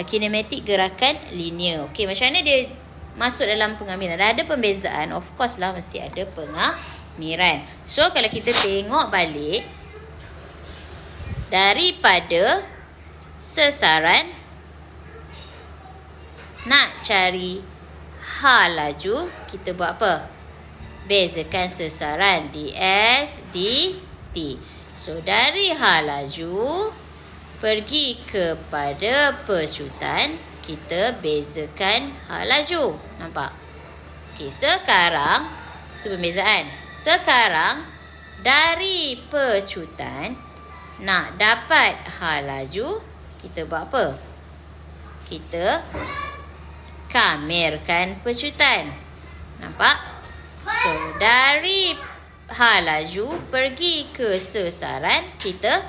kinematik gerakan linear. Okey, macam mana dia masuk dalam pengamiran? Ada pembezaan, of course lah mesti ada pengamiran. So kalau kita tengok balik daripada sesaran nak cari H laju, kita buat apa? Bezakan sesaran ds dt. So dari H laju pergi kepada pecutan, kita bezakan H laju. Nampak? Okey, sekarang tu pembezaan. Sekarang dari pecutan nak dapat H laju, kita buat apa? Kita kamirkan pecutan. Nampak? So, dari H laju pergi ke sesaran, kita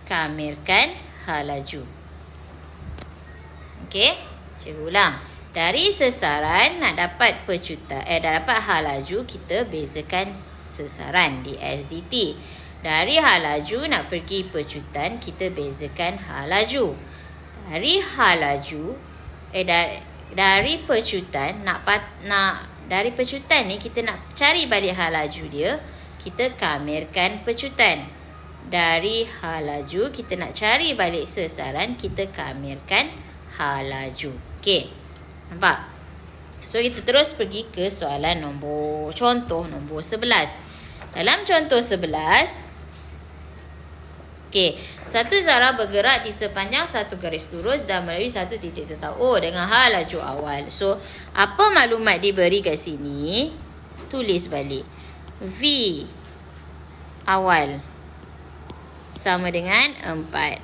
kamirkan H laju. Okey, cikgu ulang. Dari sesaran nak dapat pecutan, dah dapat H laju, kita bezakan sesaran ds dt. Dari H laju nak pergi pecutan, kita bezakan H laju. Dari H laju dari pecutan dari pecutan ni kita nak cari balik H laju dia, kita kamirkan pecutan. Dari H laju kita nak cari balik sesaran, kita kamirkan H laju. Okey. Nampak? So kita terus pergi ke soalan contoh nombor 11. Dalam contoh 11, okey, satu zarah bergerak di sepanjang satu garis lurus dan melalui satu titik tetap O dengan H laju awal. So, apa maklumat diberi kat sini? Tulis balik. V awal sama dengan 4.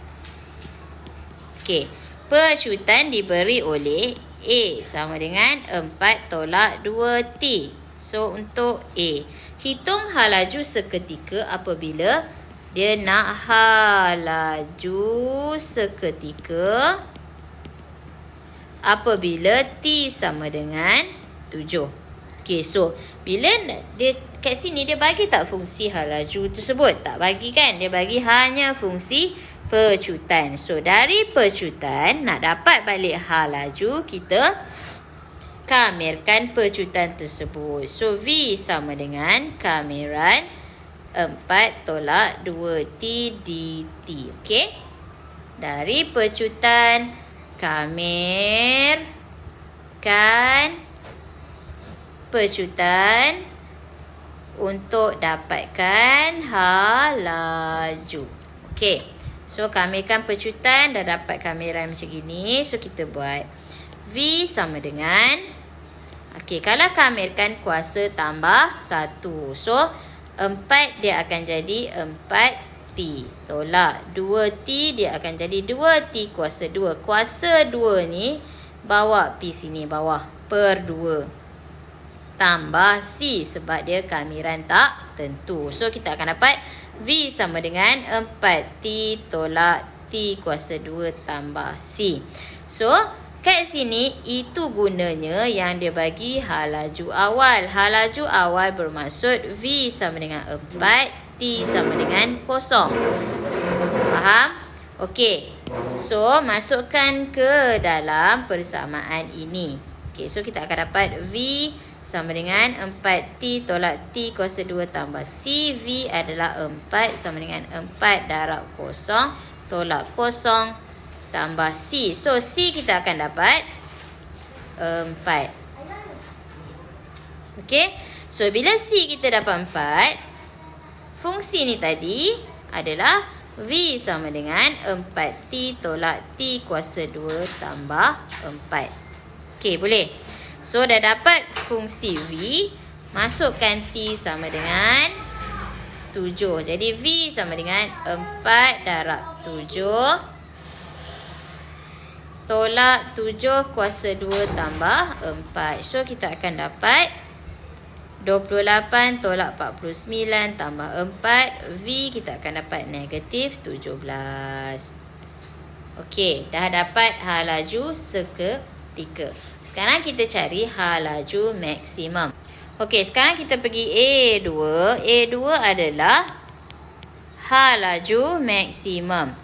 Okey, pecutan diberi oleh A sama dengan 4 tolak 2T. So, untuk A, hitung H laju seketika apabila dia nak H laju seketika apabila T sama dengan 7. Okey, so bila dia kat sini dia bagi tak fungsi H laju tersebut? Tak bagi kan? Dia bagi hanya fungsi pecutan. So dari pecutan nak dapat balik H laju, kita kamirkan pecutan tersebut. So V sama dengan kamiran 4 tolak 2T dt. Okey? Dari pecutan kamirkan pecutan untuk dapatkan H laju. Okey. So kamirkan pecutan, dah dapat kamiran macam gini. So kita buat V sama dengan, okey, kalau kamirkan kuasa tambah 1. So 4 dia akan jadi 4T tolak 2T dia akan jadi 2T kuasa 2. Kuasa 2 ni bawa pi sini bawah per 2 tambah C sebab dia kamiran tak tentu. So kita akan dapat V sama dengan 4T tolak T kuasa 2 tambah C. So kat sini itu gunanya yang dia bagi H laju awal. H laju awal bermaksud V sama dengan 4, T sama dengan 0. Faham? Okey. So masukkan ke dalam persamaan ini. Okey, so kita akan dapat V sama dengan 4T tolak T kuasa 2 tambah C. V adalah 4 sama dengan 4 darab 0 tolak 0 tambah C. So, C kita akan dapat 4. Okey. So, bila C kita dapat 4, fungsi ni tadi adalah V sama dengan 4T tolak T kuasa 2 tambah 4. Okey, boleh? So, dah dapat fungsi V. Masukkan T sama dengan 7. Jadi, V sama dengan 4 darab 7 tolak 7 kuasa 2 tambah 4. So, kita akan dapat 28 tolak 49 tambah 4. V kita akan dapat negatif 17. Okey, dah dapat H laju seketika. Sekarang kita cari H laju maksimum. Okey, sekarang kita pergi A2. A2 adalah H laju maksimum.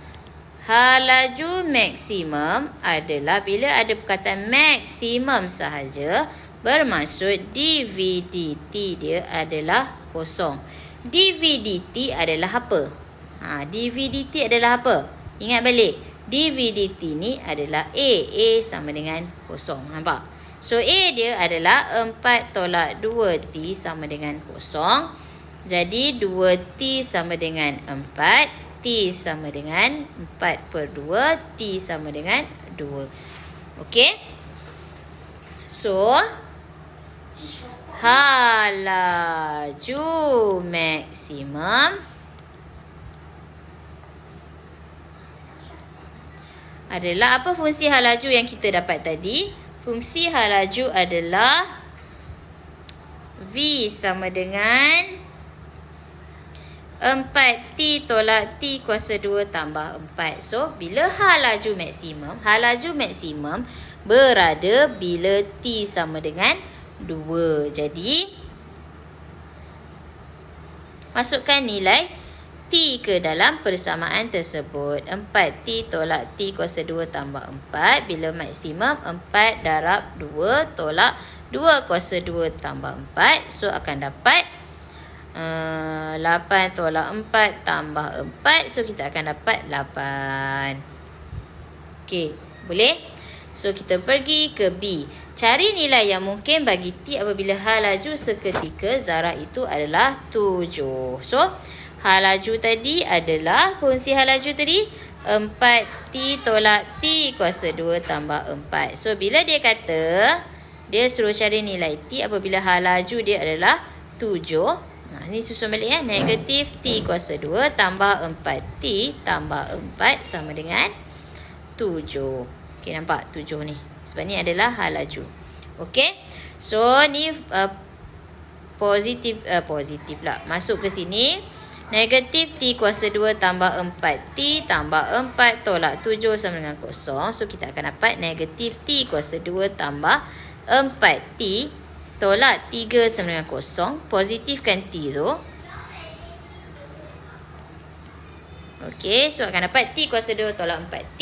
Hal laju maksimum adalah bila ada perkataan maksimum sahaja, bermaksud dv dt dia adalah kosong. dv dt adalah apa? dv dt adalah apa? Ingat balik. dv dt ni adalah A. A sama dengan kosong. Nampak? So A dia adalah 4 tolak 2T sama dengan kosong. Jadi 2T sama dengan 4. T sama dengan 4/2. T sama dengan 2. Okey? So, hal laju maksimum adalah apa fungsi hal laju yang kita dapat tadi? Fungsi hal laju adalah V sama dengan 4T tolak T kuasa 2 tambah 4. So, bila hal laju maksimum berada bila T sama dengan 2. Jadi, masukkan nilai T ke dalam persamaan tersebut. 4T tolak T kuasa 2 tambah 4. Bila maksimum, 4 darab 2 tolak 2 kuasa 2 tambah 4. So, akan dapat 8 tolak 4 tambah 4. So, kita akan dapat 8. Okey, boleh? So, kita pergi ke B. Cari nilai yang mungkin bagi T apabila hal laju seketika zarah itu adalah 7. So, hal laju tadi adalah, fungsi hal laju tadi 4T tolak T kuasa 2 tambah 4. So, bila dia kata, dia suruh cari nilai T apabila hal laju dia adalah 7. Ni susun balik negatif T kuasa 2 tambah 4T tambah 4 sama dengan 7. Okey, nampak 7 ni. Sebab ni adalah hal laju. Okey. So, ni positif lah. Masuk ke sini. Negatif T kuasa 2 tambah 4T tambah 4 tolak 7 sama dengan kosong. So, kita akan dapat negatif T kuasa 2 tambah 4T tolak 3 sama dengan kosong. Positifkan T tu. Okey, so akan dapat T kuasa 2 tolak 4T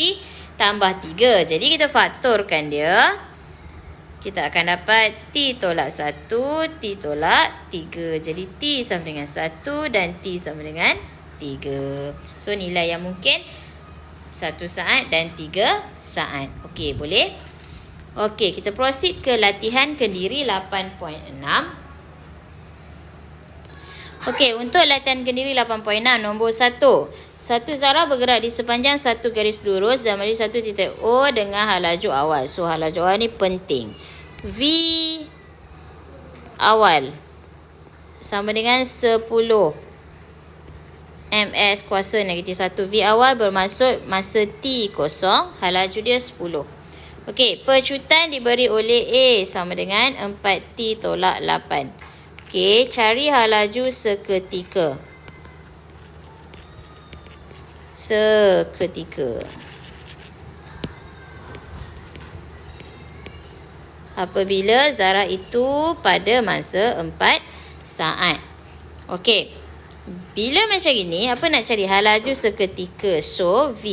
tambah 3. Jadi kita faktorkan dia. Kita akan dapat T tolak 1, T tolak 3. Jadi T sama dengan 1 dan T sama dengan 3. So nilai yang mungkin 1 saat dan 3 saat. Okey, boleh? Okey, kita proceed ke latihan kendiri 8.6. Okey, untuk latihan kendiri 8.6 nombor 1. Satu zarah bergerak di sepanjang satu garis lurus dan melalui satu titik O dengan hal laju awal. So, hal laju awal ni penting. V awal sama dengan 10 ms kuasa negatif 1. V awal bermaksud masa T kosong, hal laju dia 10. Okey, pecutan diberi oleh A sama dengan 4T tolak 8. Okey, cari hal laju seketika. Apabila zarah itu pada masa 4 saat. Okey, bila macam ini, apa nak cari hal laju seketika? So, V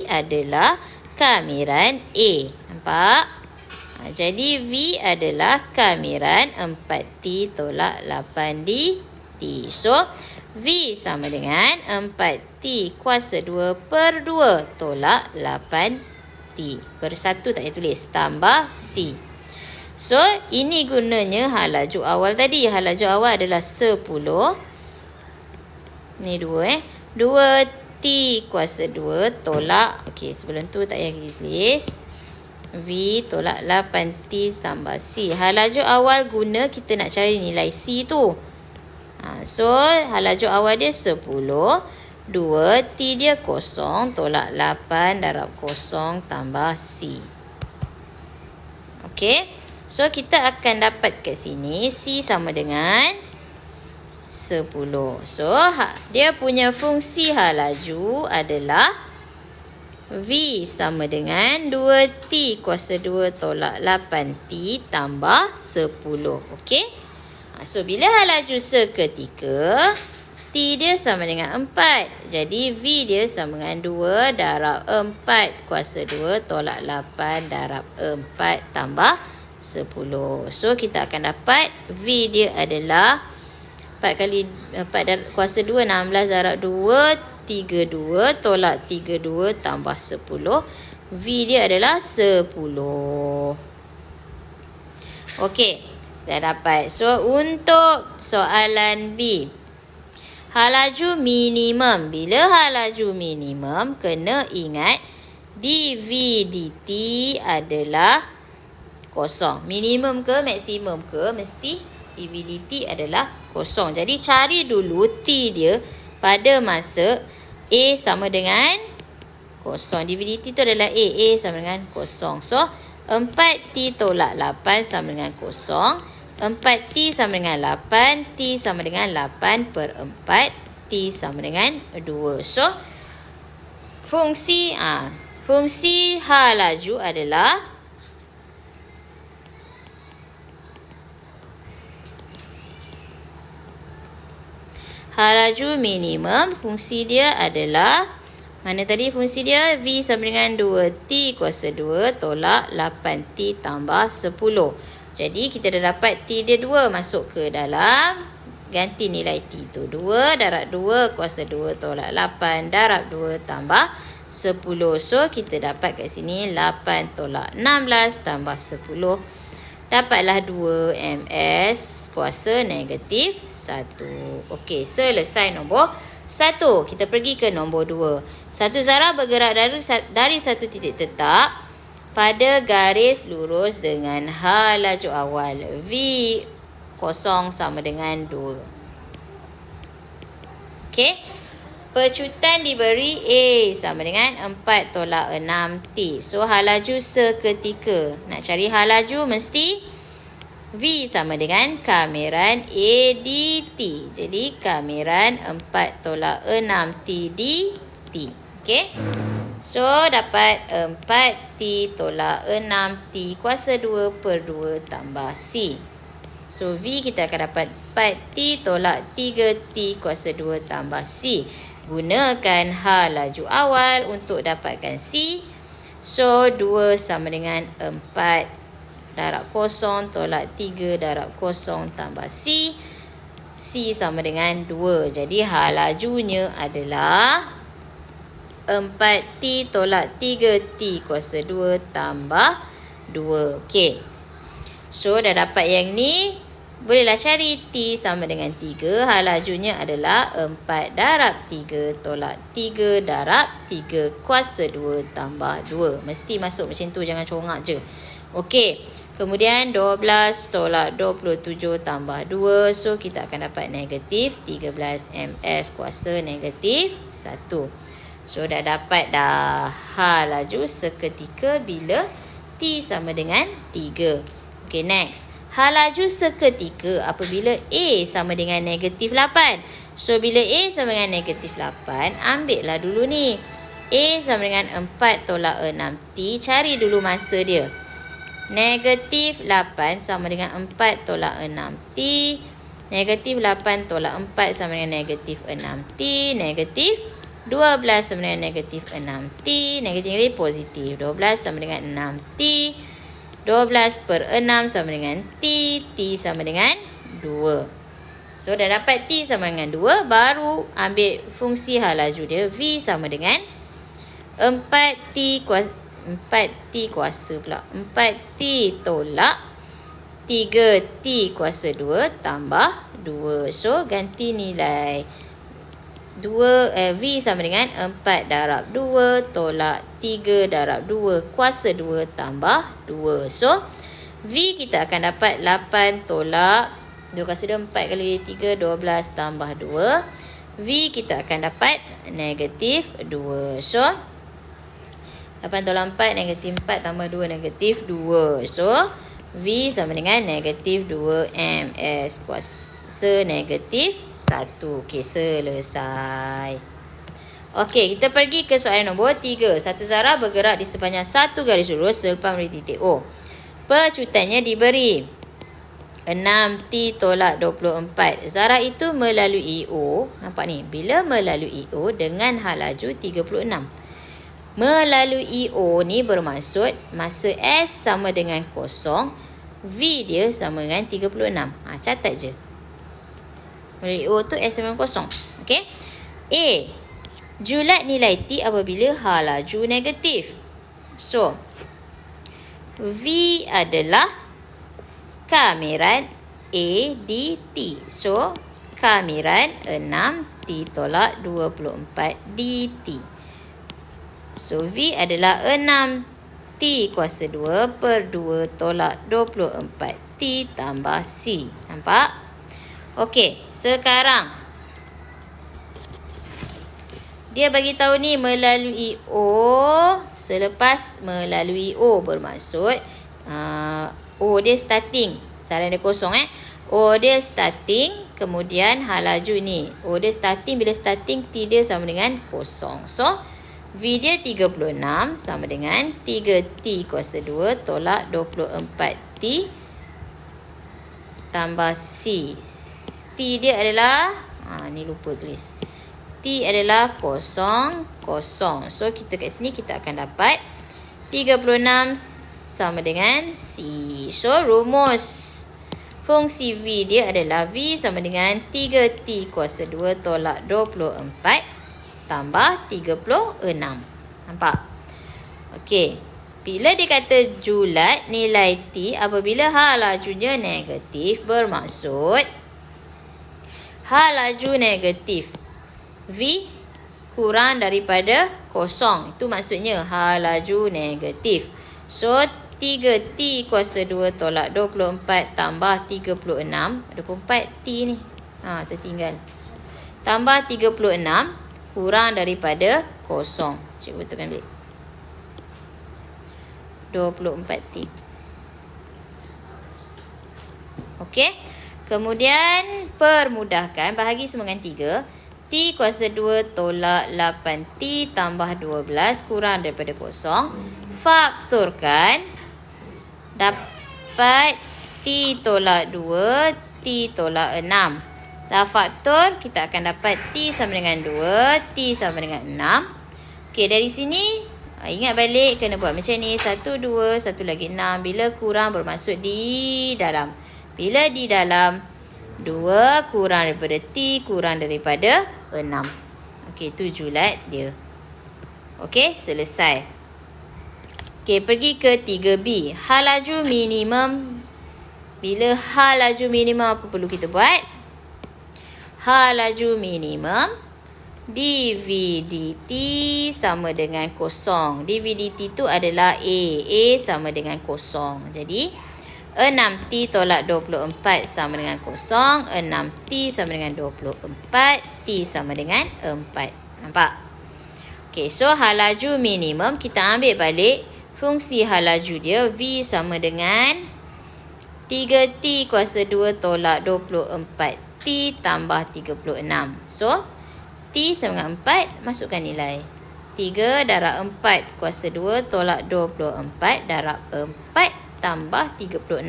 adalah kamiran A. Nampak? Jadi V adalah kamiran 4T tolak 8T. So, V sama dengan 4T kuasa 2/2 tolak 8T. Bersatu tak payah tulis. Tambah C. So, ini gunanya hal laju awal tadi. Hal laju awal adalah 10. Ni 2 2T kuasa 2 tolak. Okey, sebelum tu tak payah kita tulis. V tolak 8T tambah C. Hal laju awal guna kita nak cari nilai C tu. So, hal laju awal dia 10. 2T dia kosong tolak 8 darab kosong tambah C. Okey. So, kita akan dapat kat sini C sama dengan 10. So, dia punya fungsi hal laju adalah V sama dengan 2T kuasa 2 tolak 8T tambah 10. Okey. So, bila hal laju seketika, T dia sama dengan 4. Jadi V dia sama dengan 2 darab 4 kuasa 2 tolak 8 darab 4 tambah 10. So kita akan dapat V dia adalah 4 kali 4 kuasa 2, 16 darab 2, 32 tolak 32 tambah 10. V dia adalah 10. Okey, dah dapat. So untuk soalan B, halaju minimum. Bila halaju minimum, kena ingat dV dt adalah kosong. Minimum ke maksimum ke, mesti dV dt adalah kosong. Jadi cari dulu T dia pada masa A sama dengan kosong. dV dt tu adalah A sama dengan kosong. So 4T tolak 8 sama dengan kosong. 4T sama dengan 8. T sama dengan 8 per 4. T sama dengan 2. So, fungsi H laju adalah H laju minimum. Fungsi dia adalah, mana tadi fungsi dia? V sama dengan 2T kuasa 2 tolak 8T tambah 10. Jadi kita dah dapat T dia 2 masuk ke dalam. Ganti nilai T tu 2 darab 2 kuasa 2 tolak 8 darab 2 tambah 10. So kita dapat kat sini 8 tolak 16 tambah 10. Dapatlah 2 ms kuasa negatif 1. Okey, selesai nombor 1. Kita pergi ke nombor 2. Satu zarah bergerak dari satu titik tetap pada garis lurus dengan H laju awal. V kosong sama dengan 2. Okey. Pecutan diberi A sama dengan 4 tolak 6T. So H laju seketika. Nak cari H laju mesti V sama dengan kameran A dt. Jadi kameran 4 tolak 6T dt. Okey. So dapat 4T tolak 6T kuasa 2 per 2 tambah C. So V kita akan dapat 4T tolak 3T kuasa 2 tambah C. Gunakan H laju awal untuk dapatkan C. So 2 sama dengan 4 darab 0 tolak 3 darab 0 tambah C. C sama dengan 2. Jadi H lajunya adalah 4T tolak 3T kuasa 2 tambah 2. Okey. So dah dapat yang ni. Bolehlah cari T sama dengan 3. H lajunya adalah 4 darab 3 tolak 3 darab 3 kuasa 2 tambah 2. Mesti masuk macam tu. Jangan congak je. Okey. Kemudian 12 tolak 27 tambah 2. So kita akan dapat negatif 13 ms kuasa negatif 1. So dah dapat dah H laju seketika bila T sama dengan 3. Okay, next. H laju seketika apabila A sama dengan negatif 8. So bila A sama dengan negatif 8, ambillah dulu ni. A sama dengan 4 tolak 6T. Cari dulu masa dia. Negatif 8 sama dengan 4 tolak 6T. Negatif 8 tolak 4 sama dengan negatif 6T. Negatif 12 sama dengan negatif 6T. Negatif positif. 12 sama dengan 6T. 12 per 6 sama dengan T. T sama dengan 2. So dah dapat T sama dengan 2. Baru ambil fungsi H laju dia. V sama dengan 4T kuasa pula. 4T tolak 3T kuasa 2 tambah 2. So ganti nilai 2 V sama dengan 4 darab 2 tolak 3 darab 2 kuasa 2 tambah 2. So V kita akan dapat 8 tolak 2 kuasa 2, 4 kali 3, 12 tambah 2. V kita akan dapat negatif 2. So 8 tolak 4, negatif 4 tambah 2, negatif 2. So, V sama dengan negatif 2 ms kuasa negatif 1. Okey, selesai. Okey, kita pergi ke soalan nombor 3. Satu zarah bergerak di sepanjang satu garis lurus selepas melalui titik O. Pecutannya diberi 6T tolak 24. Zarah itu melalui O. Nampak ni? Bila melalui O dengan hal laju 36. Melalui O ni bermaksud masa S sama dengan 0. V dia sama dengan 36. Catat je. Melalui O tu S sama dengan 0. Okey? A. Julat nilai T apabila hal laju negatif. So, V adalah kamiran A dt. So, kamiran 6T tolak 24 dt. So, V adalah 6T kuasa 2 per 2 tolak 24T tambah C. Nampak? Okey, sekarang dia bagi tahu ni melalui O. Selepas melalui O bermaksud O dia starting. Saran dia kosong O dia starting. Kemudian hal laju ni. O dia starting. Bila starting T dia sama dengan 0. So V dia 36 sama dengan 3T kuasa 2 tolak 24T tambah C. T dia adalah ni lupa tulis. T adalah 0, 0. So kita kat sini kita akan dapat 36 sama dengan C. So rumus fungsi V dia adalah V sama dengan 3T kuasa 2 tolak 24 tambah 36. Nampak? Okey. Bila dia kata julat nilai T apabila hal lajunya negatif, bermaksud hal laju negatif V kurang daripada 0. Itu maksudnya hal laju negatif. So 3T kuasa 2 tolak 24 tambah 36. 24T ni tertinggal. Tambah 36 kurang daripada 0. Cikgu betulkan balik. 24T. Okey. Kemudian permudahkan, bahagi semua dengan 3. T kuasa 2 tolak 8T tambah 12 kurang daripada 0. Faktorkan. Dapat T tolak 2, T tolak 6. Dah faktor, kita akan dapat T sama dengan 2, T sama dengan 6. Okey, dari sini, ingat balik, kena buat macam ni. 1, 2, satu lagi 6. Bila kurang bermaksud di dalam. Bila di dalam, 2 kurang daripada T kurang daripada 6. Okey, tu julat dia. Okey, selesai. Okey, pergi ke 3B. Hal laju minimum. Bila hal laju minimum, apa perlu kita buat? Hal laju minimum dV dt sama dengan 0. dV dt tu adalah A. A sama dengan 0. Jadi 6T tolak 24 sama dengan 0. 6T sama dengan 24. T sama dengan 4. Nampak? Okey, so hal laju minimum kita ambil balik. Fungsi hal laju dia V sama dengan 3T kuasa 2 tolak 24T tambah 36. So, T sama dengan 4, masukkan nilai. 3 darab 4 kuasa 2 tolak 24 darab 4 tambah 36.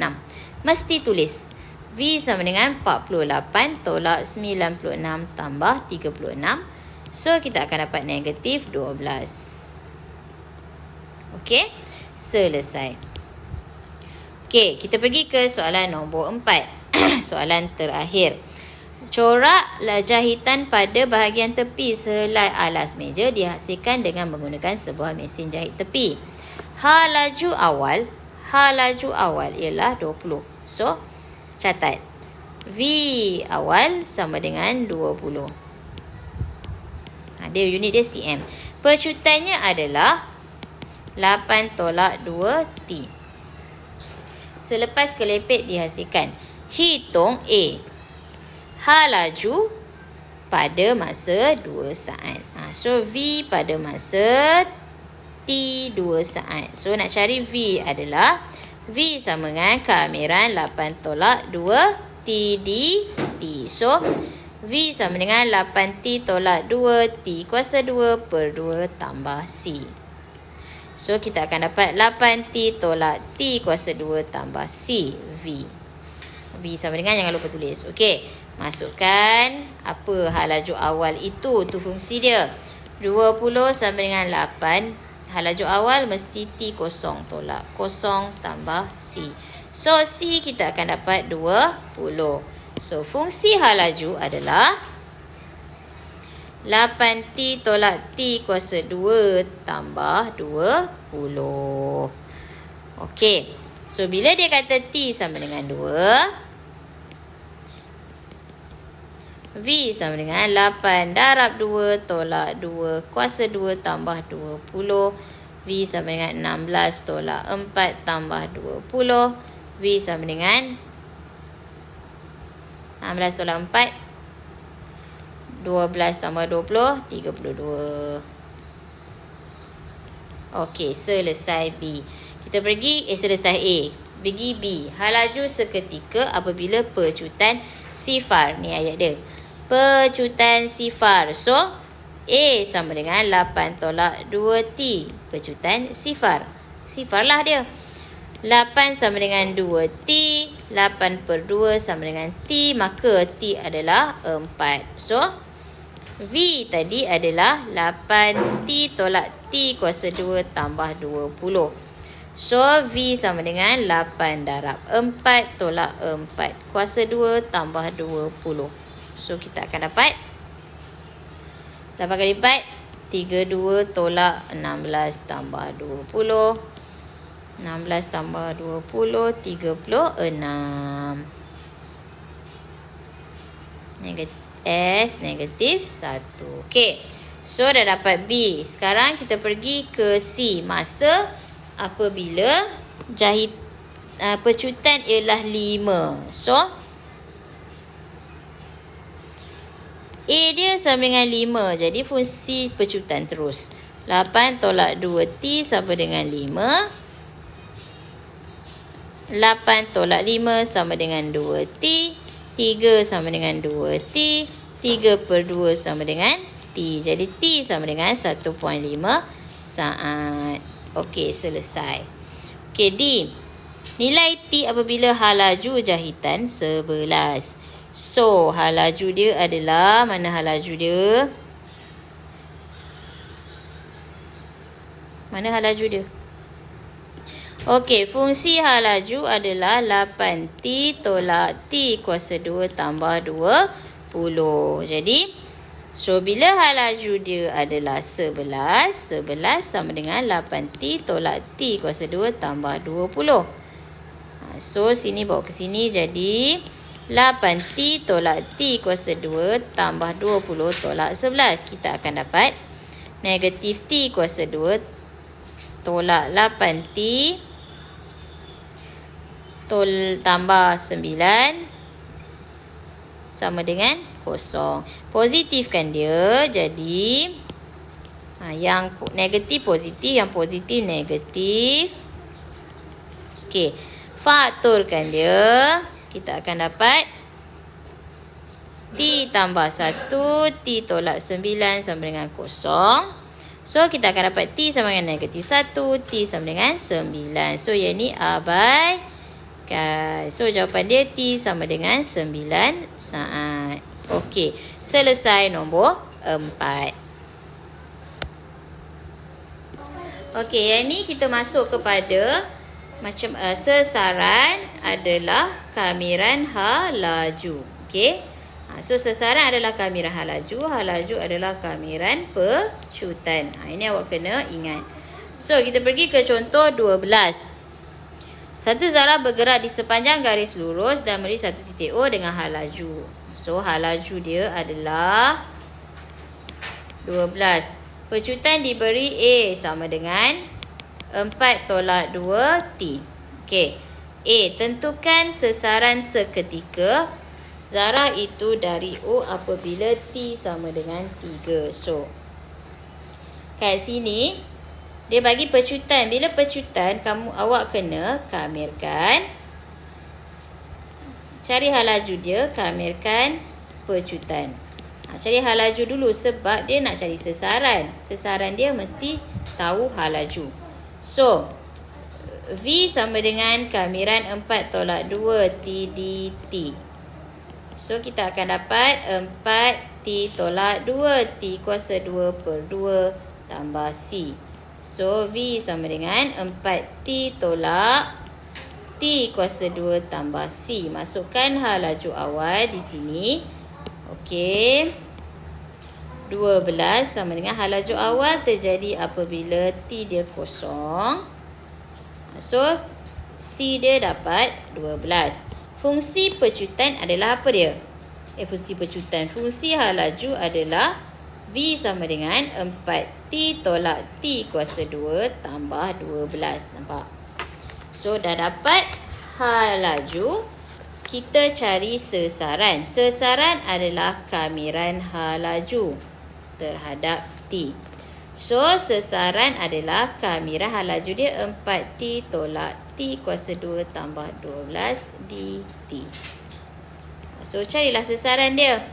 Mesti tulis. V sama dengan 48 tolak 96 tambah 36. So, kita akan dapat negatif 12. Okey, selesai. Okey, kita pergi ke soalan nombor 4. Soalan terakhir. Corak jahitan pada bahagian tepi selai alas meja dihasilkan dengan menggunakan sebuah mesin jahit tepi. Hal laju awal ialah 20. So, catat. V awal sama dengan 20. Dia unit dia cm. Percutannya adalah 8 tolak 2T. Selepas kelepek dihasilkan. Hitung A. Hal laju pada masa 2 saat. So, V pada masa T 2 saat. So, nak cari V adalah V sama dengan kamiran 8 tolak 2 T dt. So, V sama dengan 8T tolak 2T kuasa 2 per 2 tambah C. So, kita akan dapat 8T tolak T kuasa 2 tambah C, V. V sama dengan, jangan lupa tulis. Okey, masukkan apa hal laju awal itu. Tu fungsi dia. 20 sama dengan 8. Hal laju awal mesti T kosong. Tolak kosong tambah C. So, C kita akan dapat 20. So, fungsi hal laju adalah 8T tolak T kuasa 2 tambah 20. Okey. So, bila dia kata T sama dengan 2, V sama dengan 8 darab 2 tolak 2 kuasa 2 tambah 20. V sama dengan 16 tolak 4 tambah 20. V sama dengan 16 tolak 4. 12 tambah 20, 32. Okey, selesai B. Kita pergi, selesai A. Pergi B. Hal laju seketika apabila pecutan sifar. Ni ayat dia. Pecutan sifar. So, A sama dengan 8 tolak 2T. Pecutan sifar. Sifar lah dia. 8 sama dengan 2T. 8 per 2 sama dengan T. Maka T adalah 4. So, V tadi adalah 8T tolak T kuasa 2 tambah 20. So, V sama dengan 8 darab 4 tolak 4 kuasa 2 tambah 20. So, kita akan dapat 8 kali 4, 32 tolak 16 tambah 20. 16 tambah 20, 36. Negatif 1. Okey. So, dah dapat B. Sekarang kita pergi ke C. Masa apabila pecutan ialah 5. So, A dia sama dengan 5. Jadi, fungsi pecutan terus. 8 tolak 2T sama dengan 5. 8 tolak 5 sama dengan 2T. 3 sama dengan 2T. 3 per 2 sama dengan T. Jadi, T sama dengan 1.5 saat. Okey, selesai. Okey, D. Nilai T apabila hal laju jahitan 11. So, hal laju dia adalah, mana hal laju dia? Mana hal laju dia? Okey, fungsi hal laju adalah 8T tolak T kuasa 2 tambah 20. Jadi, so bila hal laju dia adalah 11, 11 sama dengan 8T tolak T kuasa 2 tambah 20. So, sini bawa ke sini jadi 8T tolak T kuasa 2 tambah 20 tolak 11. Kita akan dapat negatif T kuasa 2 tolak 8T tambah 9 sama dengan 0. Positifkan dia, jadi yang negatif positif, yang positif negatif. Okey, faktorkan dia. Kita akan dapat T tambah 1, T tolak 9 sama dengan 0. So, kita akan dapat T sama dengan negatif 1, T sama dengan 9. So, yang ni abaikan. So, jawapan dia T sama dengan 9 saat. Okey, selesai nombor 4. Okey, yang ni kita masuk kepada macam sasaran adalah kamiran hal laju. Okey. So, sasaran adalah kamiran hal laju. Hal laju adalah kamiran pecutan. Ini awak kena ingat. So, kita pergi ke contoh 12. Satu zarah bergerak di sepanjang garis lurus dan menuju satu titik O dengan hal laju. So, hal laju dia adalah 12. Pecutan diberi A sama dengan 4 tolak 2T. Okey. A. Tentukan sasaran seketika. Zarah itu dari O apabila T sama dengan 3. So, kat sini, dia bagi pecutan. Bila pecutan, awak kena kamirkan. Cari hal laju dia, kamirkan pecutan. Cari hal laju dulu sebab dia nak cari sasaran. Sasaran dia mesti tahu hal laju. So, V sama dengan kamiran 4 tolak 2 T dt. So kita akan dapat 4 T tolak 2 T kuasa 2 per 2 tambah C. So V sama dengan 4 T tolak T kuasa 2 tambah C. Masukkan hal laju awal di sini. Okey. 12 sama dengan hal laju awal terjadi apabila T dia kosong. So C dia dapat 12. Fungsi pecutan adalah apa dia? Fungsi pecutan. Fungsi hal laju adalah V sama dengan 4T tolak T kuasa 2 tambah 12. Nampak? So dah dapat hal laju. Kita cari sesaran. Sesaran adalah kamiran hal laju terhadap T. So sesaran adalah kamiran hal laju dia 4T tolak T kuasa 2 tambah 12 dt. So carilah sesaran dia.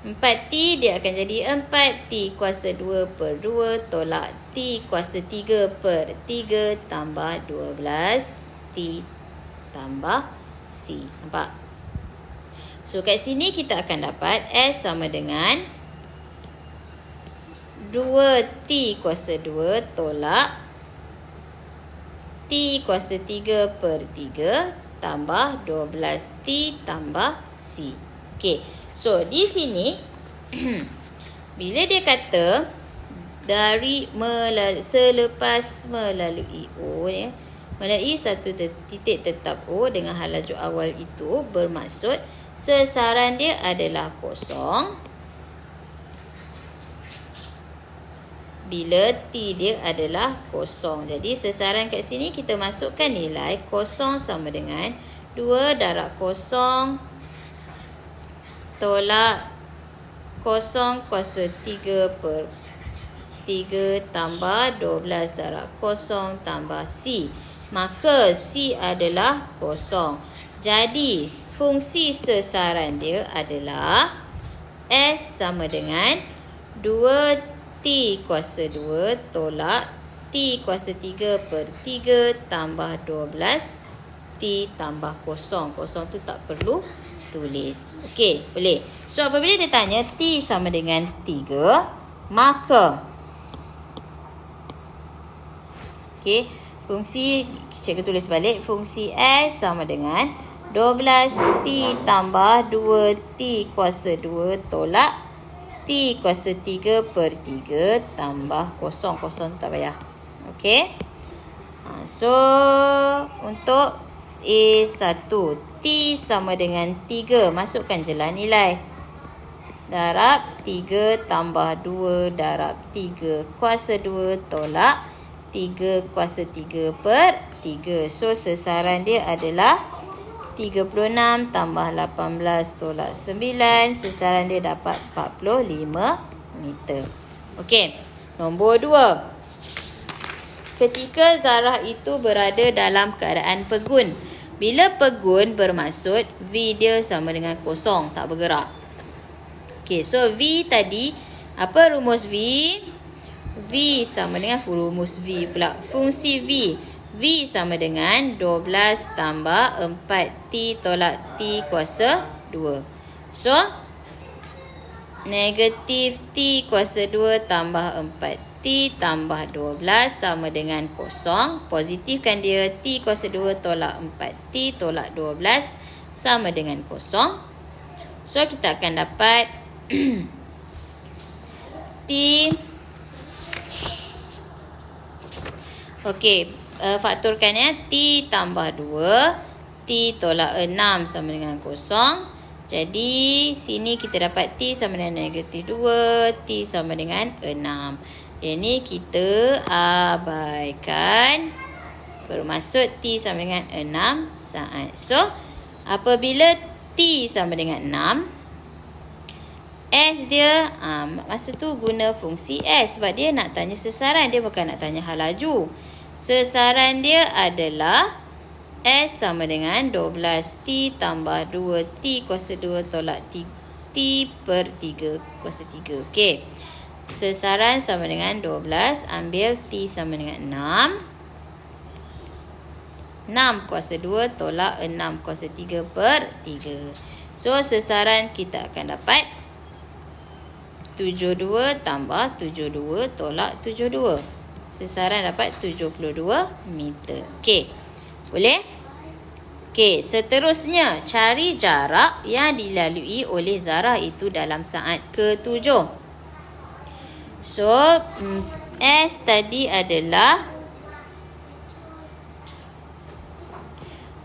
4T dia akan jadi 4T kuasa 2 per 2 tolak T kuasa 3 per 3 tambah 12 T tambah C. Nampak? So kat sini kita akan dapat S sama dengan 2T kuasa 2 tolak T kuasa 3 per 3 tambah 12T tambah C. Okey. So, di sini, bila dia kata selepas melalui O, ya, melalui satu titik tetap O dengan hal laju awal itu, bermaksud sesaran dia adalah kosong bila T dia adalah kosong. Jadi sesaran kat sini kita masukkan nilai kosong sama dengan 2 darab kosong tolak kosong kuasa 3 per 3 tambah 12 darab kosong tambah C. Maka C adalah kosong. Jadi fungsi sesaran dia adalah S sama dengan 2T kuasa 2 tolak T kuasa 3 per 3 tambah 12 T tambah kosong. Kosong tu tak perlu tulis. Okey, boleh. So apabila dia tanya T sama dengan 3, maka okey, fungsi cikgu tulis balik, fungsi S sama dengan 12T tambah 2T kuasa 2 tolak T kuasa 3 per 3 tambah kosong. Kosong tak payah. Okey. So untuk A1, T sama dengan 3. Masukkan je lah nilai. Darab 3 tambah 2 darab 3 kuasa 2 tolak 3 kuasa 3 per 3. So sesaran dia adalah 36 tambah 18 tolak 9. Sesaran dia dapat 45 meter. Okey. Nombor 2. Ketika zarah itu berada dalam keadaan pegun. Bila pegun bermaksud V dia sama dengan kosong, tak bergerak. Okey, so V tadi, apa rumus V? V sama dengan rumus V pula. Fungsi V. V sama dengan 12 tambah 4T tolak T kuasa 2. So, negatif T kuasa 2 tambah 4T tambah 12 sama dengan kosong. Positifkan dia, T kuasa 2 tolak 4T tolak 12 sama dengan kosong. So, kita akan dapat T. Okey, faktorkan ya. T tambah 2, T tolak 6 sama dengan kosong. Jadi, sini kita dapat T sama dengan negatif 2, T sama dengan 6. Ini kita abaikan. Bermaksud T sama dengan 6 saat. So, apabila T sama dengan 6, S dia, masa tu guna fungsi S. Sebab dia nak tanya sesaran. Dia bukan nak tanya hal laju. Sesaran dia adalah S sama dengan 12T tambah 2T kuasa 2 tolak T per 3 kuasa 3. Okey. Sesaran sama dengan 12. Ambil T sama dengan 6. 6 kuasa 2 tolak 6 kuasa 3 per 3. So, sesaran kita akan dapat 72 tambah 72 tolak 72. Sesaran dapat 72 meter. Okey. Boleh? Okey, seterusnya cari jarak yang dilalui oleh Zara itu dalam saat ke-7. So, S tadi adalah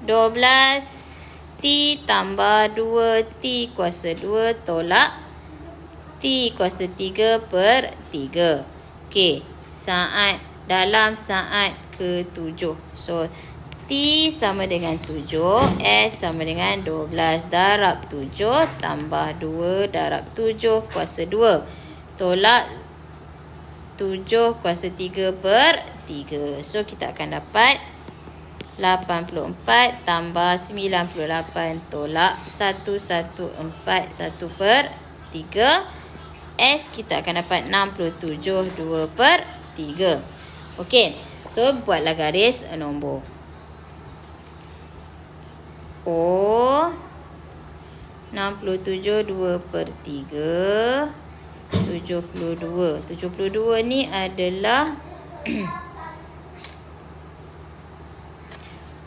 12T tambah 2T kuasa 2 tolak T kuasa 3 per 3. Okey, dalam saat ke-7. So, T sama dengan 7, S sama dengan 12 darab 7 tambah 2 darab 7 kuasa 2 tolak 7 kuasa 3 per 3. So, kita akan dapat 84 tambah 98 tolak 114 1 per 3. S kita akan dapat 67 2 per 3. Okey, so buatlah garis nombor. O 67 2 per 3 72. 72 ni adalah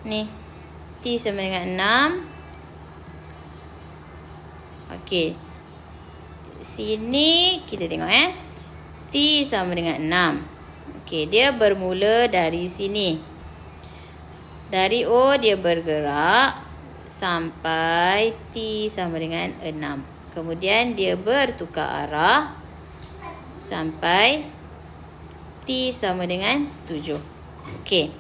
ni T sama dengan 6. Okey, sini kita tengok T sama dengan 6. Okey, dia bermula dari sini. Dari O dia bergerak sampai T sama dengan 6. Kemudian dia bertukar arah sampai T sama dengan 7. Okey.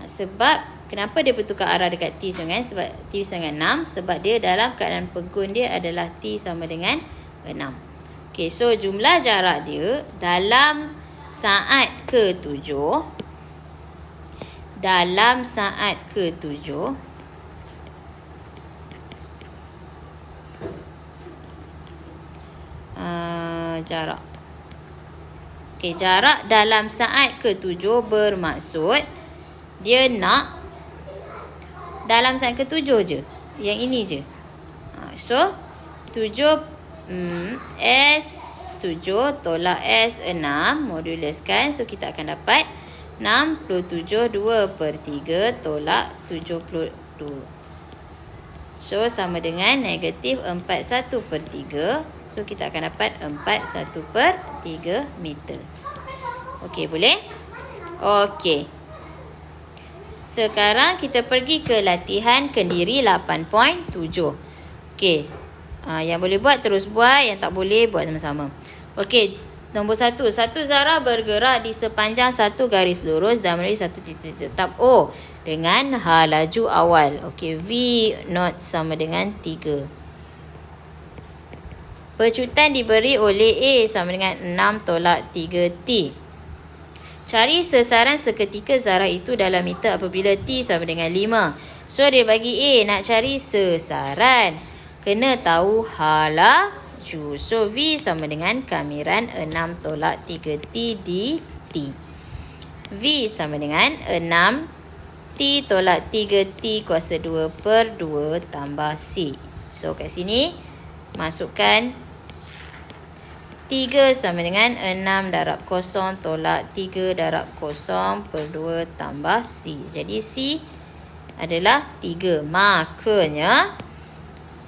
Sebab kenapa dia bertukar arah dekat T sama dengan, sebab T sama dengan 6, sebab dia dalam keadaan pegun dia adalah T sama dengan 6. Okey, so jumlah jarak dia dalam saat ke-7. Dalam saat ke-7 jarak. Okey, jarak dalam saat ke-7 bermaksud dia nak dalam saat ke-7 je. Yang ini je. So 7 S 7 tolak S 6 moduluskan. So kita akan dapat 67 2 per 3 tolak 72. So, sama dengan negatif 41 per 3. So, kita akan dapat 41 per 3 meter. Okey, boleh? Okey. Sekarang kita pergi ke latihan Kendiri 8.7. Okey. Yang boleh buat terus buat. Yang tak boleh buat sama-sama. Okey. Nombor 1. Satu Zara bergerak di sepanjang satu garis lurus dan melalui satu titik tetap O dengan H laju awal. Okey, V not sama dengan 3. Pecutan diberi oleh A sama dengan 6 tolak 3T. Cari sesaran seketika Zara itu dalam meter apabila T sama dengan 5. So, dia bagi A nak cari sesaran. Kena tahu H laju. So, V sama dengan kamiran 6 tolak 3T dt. V sama dengan 6T tolak 3T kuasa 2 per 2 tambah C. So, kat sini masukkan 3 sama dengan 6 darab 0 tolak 3 darab 0 per 2 tambah C. Jadi, C adalah 3. Makanya,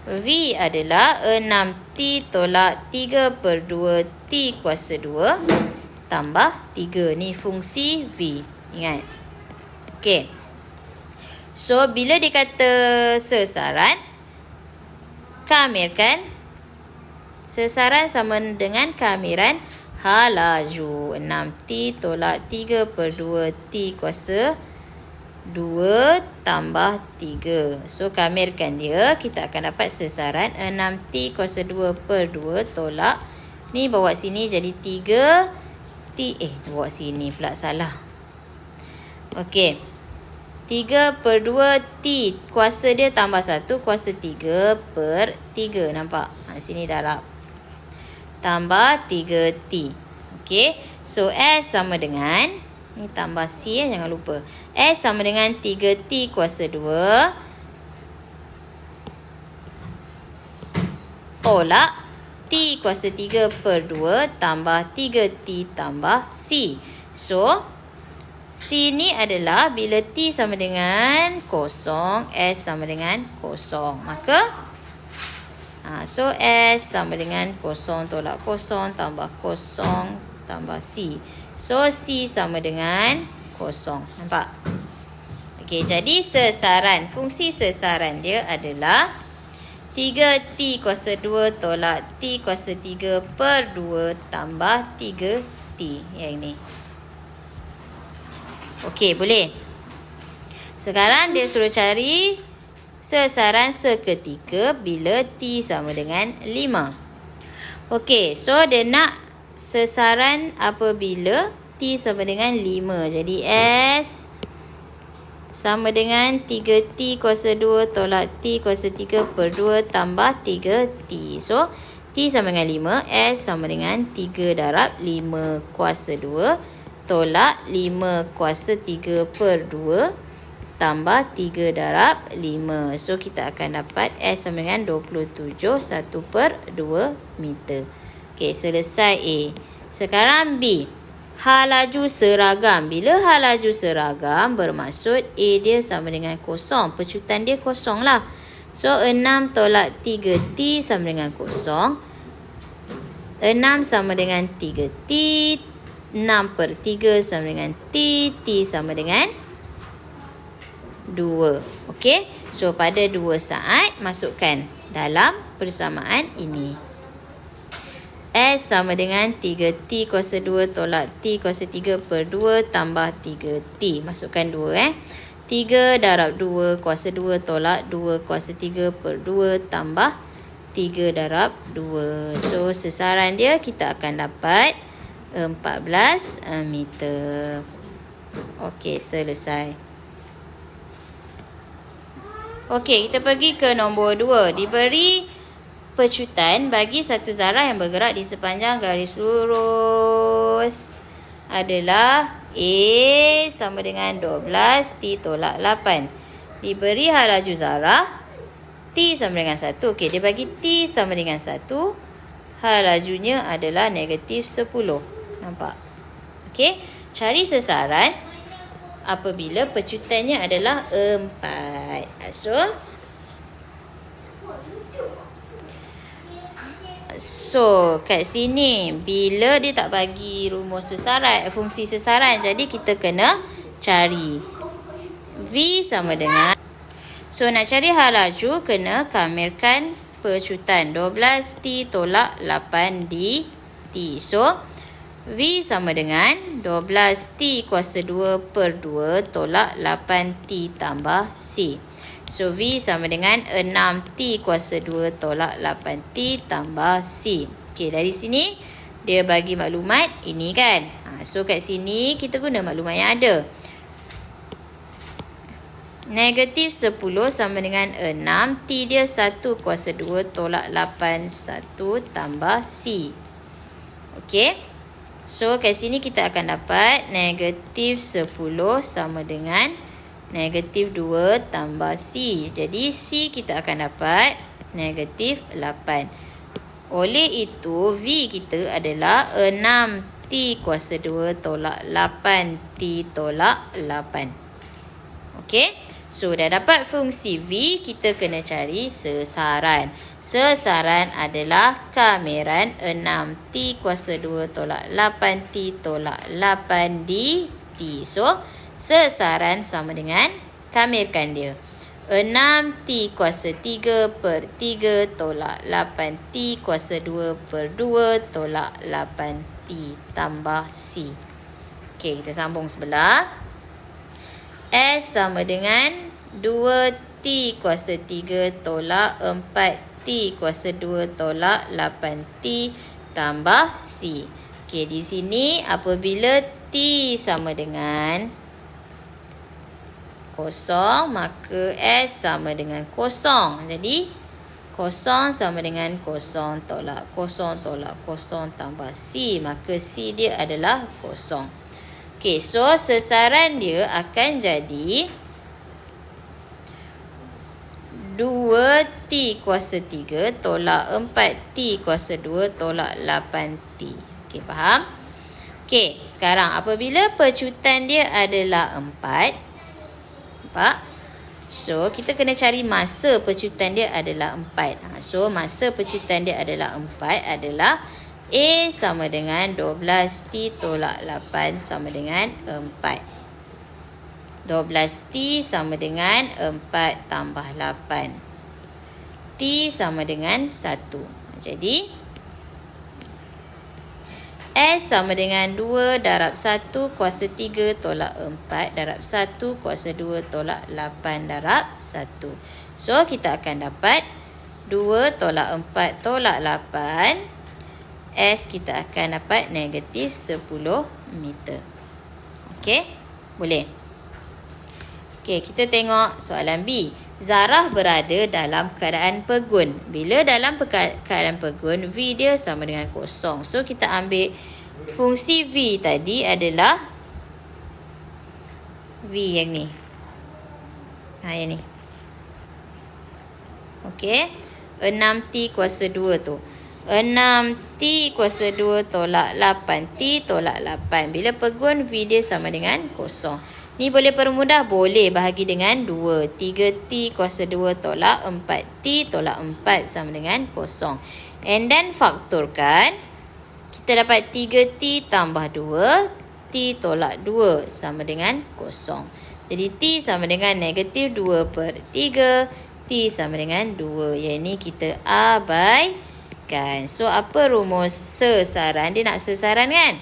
V adalah 6T tolak 3 per 2T kuasa 2 tambah 3. Ni fungsi V. Ingat. Okey. So, bila dikata sesaran, kamirkan. Sesaran sama dengan kamiran H laju. 6T tolak 3 per 2T kuasa 2 tambah 3. So, kamirkan dia. Kita akan dapat sesaran 6T kuasa 2 per 2 tolak. Ni bawa sini jadi 3T. Bawa sini pula salah. Okey. 3 per 2T. Kuasa dia tambah 1. Kuasa 3 per 3. Nampak? Sini darab. Tambah 3T. Okey. So, S sama dengan Ni tambah C jangan lupa. S sama dengan 3T kuasa 2 tolak T kuasa 3 per 2 tambah 3T tambah C. So, C ni adalah bila T sama dengan 0, S sama dengan 0. Maka, so S sama dengan 0 tolak 0 tambah 0 tambah C. So, C sama dengan 0. Nampak? Okey, jadi sesaran. Fungsi sesaran dia adalah 3T kuasa 2 tolak T kuasa 3 per 2 tambah 3T. Yang ni. Okey, boleh. Sekarang dia suruh cari sesaran seketika bila T sama dengan 5. Okey, so dia nak sesaran apabila T sama dengan 5. Jadi S sama dengan 3T kuasa 2 tolak T kuasa 3 per 2 tambah 3T. So, T sama dengan 5. S sama dengan 3 darab 5 kuasa 2 tolak 5 kuasa 3 per 2 tambah 3 darab 5. So, kita akan dapat S sama dengan 27 1 per 2 meter. Okey, selesai A. Sekarang B. Hal laju seragam. Bila hal laju seragam bermaksud A dia sama dengan 0. Pecutan dia 0 lah. So, 6 tolak 3T sama dengan 0. 6 sama dengan 3T. 6 per 3 sama dengan T. T sama dengan 2. Okey. So, pada 2 saat masukkan dalam persamaan ini. S sama dengan 3T kuasa 2 tolak T kuasa 3 per 2 tambah 3T. Masukkan 2 3 darab 2 kuasa 2 tolak 2 kuasa 3 per 2 tambah 3 darab 2. So, sesaran dia kita akan dapat 14 meter. Okey, selesai. Okey, kita pergi ke nombor 2. Diberi pecutan bagi satu zarah yang bergerak di sepanjang garis lurus adalah A sama dengan 12 T tolak 8. Diberi hal laju zarah T sama dengan 1. Okey, dia bagi T sama dengan 1. Hal lajunya adalah negatif 10. Nampak? Okey, cari sesaran apabila pecutannya adalah 4. So, kat sini bila dia tak bagi rumus sesaran, fungsi sesaran, jadi kita kena cari V sama dengan, so nak cari hal laju kena kamirkan pecutan 12T tolak 8DT. So, V sama dengan 12T kuasa 2 per 2 tolak 8T tambah C. So, V sama dengan 6T kuasa 2 tolak 8T tambah C. Okey, dari sini dia bagi maklumat ini kan. So, kat sini kita guna maklumat yang ada. Negatif 10 sama dengan 6. T dia 1 kuasa 2 tolak 8 1 tambah C. Okey. So, kat sini kita akan dapat negatif 10 sama dengan negatif 2 tambah C. Jadi, C kita akan dapat negatif 8. Oleh itu, V kita adalah 6T kuasa 2 tolak 8T tolak 8. Okey. So, dah dapat fungsi V, kita kena cari sesaran. Sesaran adalah kamiran 6T kuasa 2 tolak 8T tolak 8DT. So, sesaran sama dengan kamirkan dia 6T kuasa 3 per 3 tolak 8T kuasa 2 per 2 tolak 8T tambah C. Okey, kita sambung sebelah. S sama dengan 2T kuasa 3 tolak 4T kuasa 2 tolak 8T tambah C. Okey, di sini apabila T sama dengan 0, maka S sama dengan 0. Jadi, 0 sama dengan 0 tolak 0 tolak 0 tambah C. Maka C dia adalah 0. Okey, so sesaran dia akan jadi 2T kuasa 3 tolak 4T kuasa 2 tolak 8T. Okey, faham? Okey, sekarang apabila pecutan dia adalah 4. Nampak? So, kita kena cari masa pecutan dia adalah 4. So, masa pecutan dia adalah 4 adalah A sama dengan 12T tolak 8 sama dengan 4. 12T sama dengan 4 tambah 8. T sama dengan 1. Jadi, S sama dengan 2 darab 1 kuasa 3 tolak 4 darab 1 kuasa 2 tolak 8 darab 1. So, kita akan dapat 2 tolak 4 tolak 8. S kita akan dapat negatif 10 meter. Okey? Boleh? Okey, kita tengok soalan B. Zarah berada dalam keadaan pegun. Bila dalam keadaan pegun, V dia sama dengan kosong. So, kita ambil fungsi V tadi adalah V yang ni. Yang ni. Okey. 6T kuasa 2 tu. 6T kuasa 2 tolak 8T tolak 8. Bila pegun, V dia sama dengan kosong. Ni boleh permudah, boleh bahagi dengan 2. 3T kuasa 2 tolak 4T tolak 4 sama dengan kosong. And then faktorkan. Kita dapat 3T tambah 2. T tolak 2 sama dengan kosong. Jadi T sama dengan negatif 2 per 3. T sama dengan 2. Yang ni kita abaikan. So, apa rumus sesaran? Dia nak sesaran kan?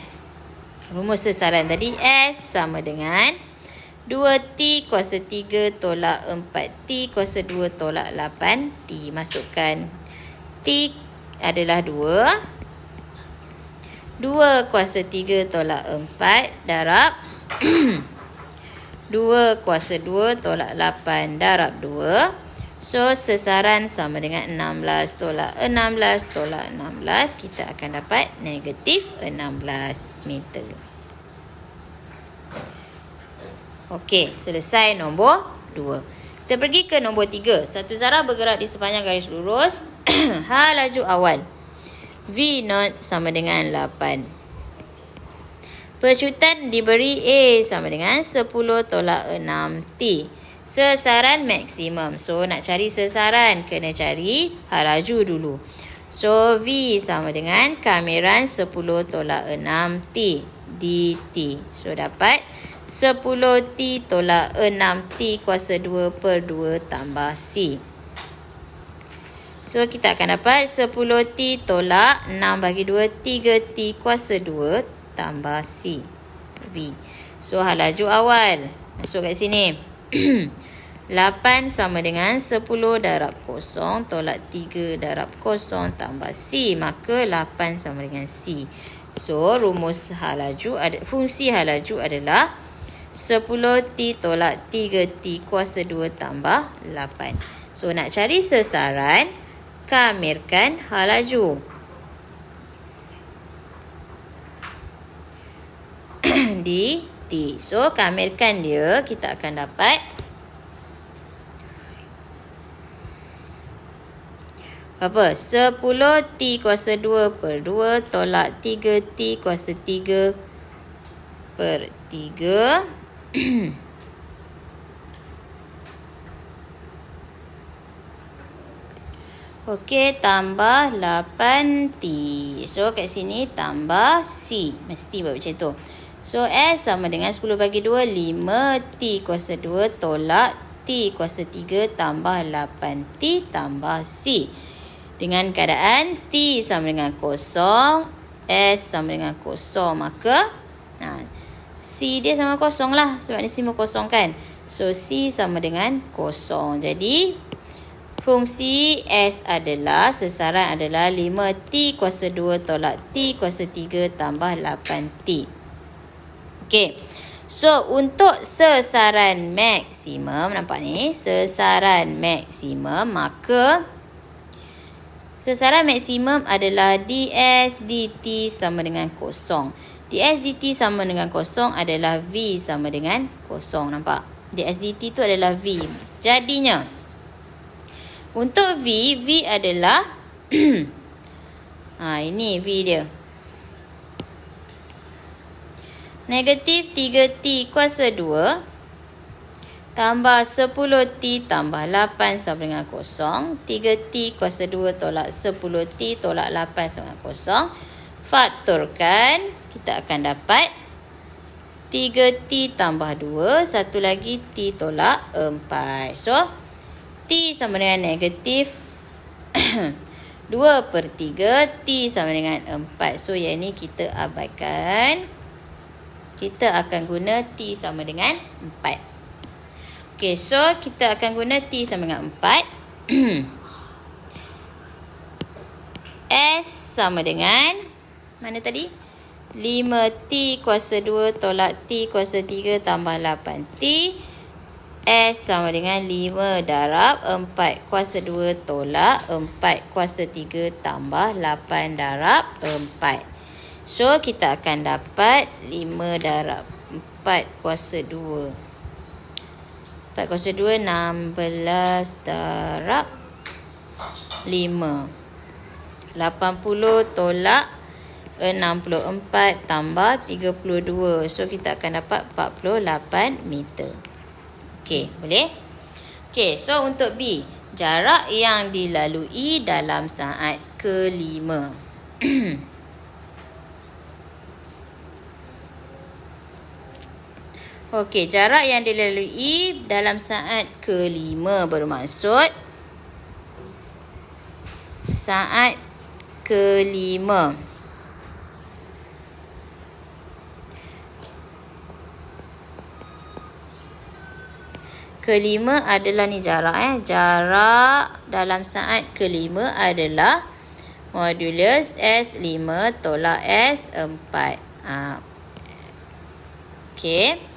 Rumus sesaran tadi S sama dengan 2T kuasa 3 tolak 4T kuasa 2 tolak 8T. Masukkan T adalah 2. 2 kuasa 3 tolak 4 darab 2 kuasa 2 tolak 8 darab 2. So, sesaran sama dengan 16 tolak 16 tolak 16. Kita akan dapat negatif 16 meter. Okey, selesai nombor 2. Kita pergi ke nombor 3. Satu zarah bergerak di sepanjang garis lurus. H laju awal. V0 sama dengan 8. Pecutan diberi A sama dengan 10 tolak 6T. Sesaran maksimum. So, nak cari sesaran, kena cari H laju dulu. So, V sama dengan kameran 10 tolak 6T dt. So, dapat 10T tolak 6T kuasa 2 per 2 tambah C. So, kita akan dapat 10T tolak 6 bagi 2, 3T kuasa 2 tambah C. V. So, H laju awal. Masuk kat sini. 8 sama dengan 10 darab 0 tolak 3 darab 0 tambah C. Maka 8 sama dengan C. So, rumus H laju, fungsi H laju adalah 10T tolak 3T kuasa 2 tambah 8. So, nak cari sesaran, kamirkan H laju. Di T. So, kamirkan dia, kita akan dapat apa? 10T kuasa 2 per 2 tolak 3T kuasa 3 per 3. Okey, tambah 8T. So, kat sini tambah C. Mesti buat macam tu. So, S sama dengan 10 bagi 2, 5T kuasa 2 tolak T kuasa 3 tambah 8T tambah C. Dengan keadaan T sama dengan 0, S sama dengan 0. Maka, C dia sama 0 lah. Sebab ni C mengkosongkan. So, C sama dengan 0. Jadi, fungsi S adalah, sesaran adalah 5T kuasa 2 tolak T kuasa 3 tambah 8T. Okey. So, untuk sesaran maksimum, nampak ni? Sesaran maksimum, maka sesaran maksimum adalah ds dt sama dengan 0. ds dt sama dengan kosong adalah V sama dengan kosong. Nampak? ds dt tu adalah V. Jadinya, untuk V adalah ini V dia. Negatif 3T kuasa 2 tambah 10T tambah 8 sama dengan kosong. 3T kuasa 2 tolak 10T tolak 8 sama dengan kosong. Faktorkan, kita akan dapat 3T tambah 2, satu lagi T tolak 4. So, T sama dengan negatif 2/3, T sama dengan 4. So, yang ni kita abaikan. Kita akan guna T sama dengan 4. Okay, so kita akan guna T sama dengan 4. S sama dengan, mana tadi? 5T kuasa 2 tolak T kuasa 3 tambah 8T. S sama dengan 5 darab 4 kuasa 2 tolak 4 kuasa 3 tambah 8 darab 4. So, kita akan dapat 5 darab 4 kuasa 2. 4 kuasa 2, 16 darab 5. 80 tolak 64 tambah 32. So, kita akan dapat 48 meter. Okey, boleh? Okey, so untuk B, jarak yang dilalui dalam saat ke-5. Okey, jarak yang dilalui dalam saat ke-5 bermaksud saat ke-5. Ke-5 adalah ni jarak. Jarak dalam saat ke-5 adalah modulus S5 tolak S4. Okey.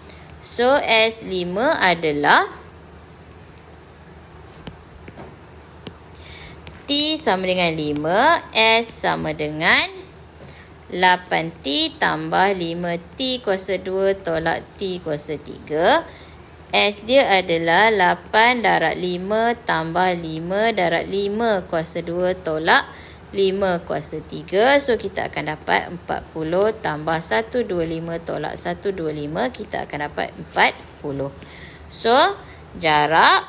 So, S5 adalah T sama dengan 5, S sama dengan 8T tambah 5T kuasa 2 tolak T kuasa 3. S dia adalah 8 darab 5 tambah 5 darab 5 kuasa 2 tolak 5 kuasa 3. So, kita akan dapat 40 tambah 125 tolak 125. Kita akan dapat 40. So, jarak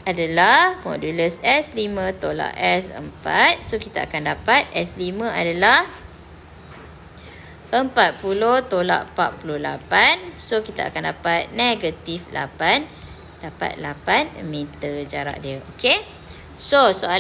adalah modulus S5 tolak S4. So, kita akan dapat S5 adalah 40 tolak 48. So, kita akan dapat negatif 8. Dapat 8 meter jarak dia. Okey. So, soalan